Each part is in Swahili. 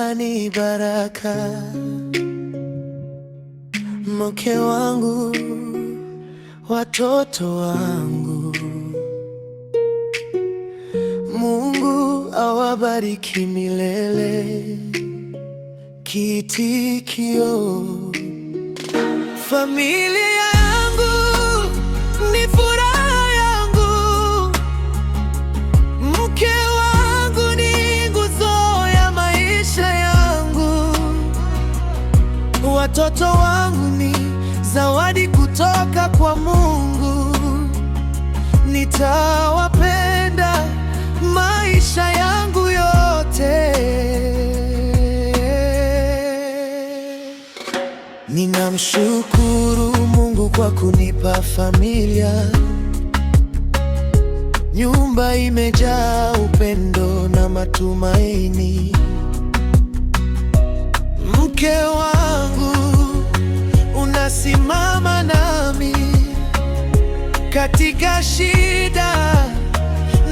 nyumbani baraka. Mke wangu, watoto wangu, Mungu awabariki milele. Kiitikio: familia yangu ni furaha yangu, mke wangu ni nguzo ya maisha yangu, watoto wangu ni zawadi kutoka kwa Mungu. Nitawapenda maisha yangu yote. Ninamshukuru Mungu kwa kunipa familia. Nyumba imejaa upendo na matumaini. Mke wangu, unasimama nami katika shida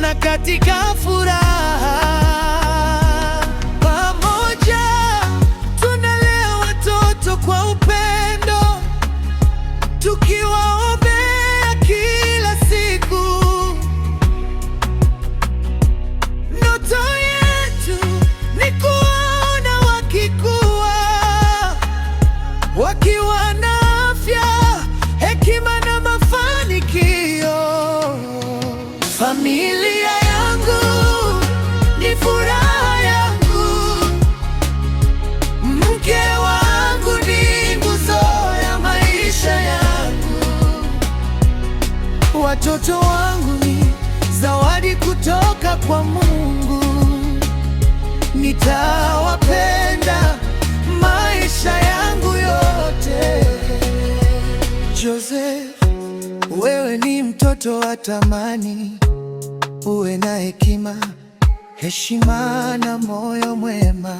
na katika furaha. Pamoja tunalea watoto kwa upendo, tukiwaombea kila siku. Ndoto yetu ni kuona wakikua, wakiwa na afya, hekima na mafanikio. Familia yangu ni furaha yangu, mke wangu ni nguzo ya maisha yangu, watoto wangu ni zawadi kutoka kwa Mungu. Nitawapenda maisha yangu yote. Joseph, wewe ni mtoto wa thamani. Uwe na hekima, heshima na moyo mwema.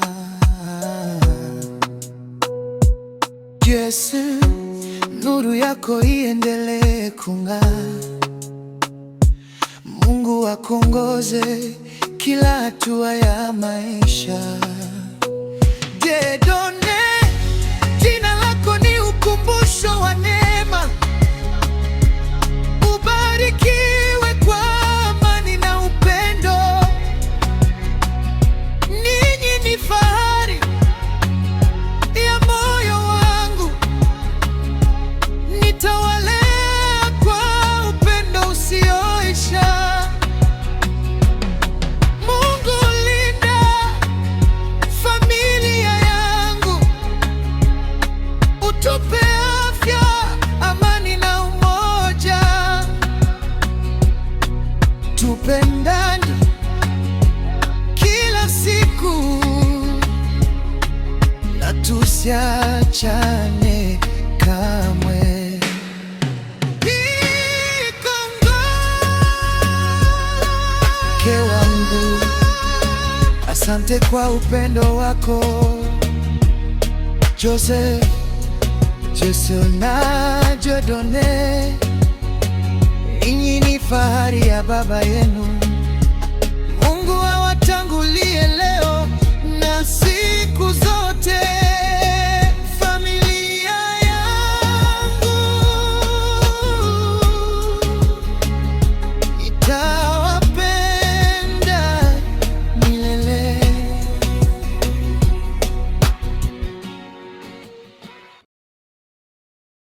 Yesu, nuru yako iendelee kung'aa. Mungu akuongoze kila hatua ya maisha. Dieudonne, jina lako ni ukumbusho wa neema. Ubarikiwe kwa amani na upendo. Ninyi ni fahari ya moyo wangu. Nitawalea kwa upendo usioisha. Mungu, linda familia yangu. Utupe afya, amani na umoja. Tupendane kila siku na tusiachane kamwe. Mke wangu, asante kwa upendo wako. Joseph, Yesu na Dieudonne, ninyi ni fahari ya baba yenu. Mungu awatangulie leo nasi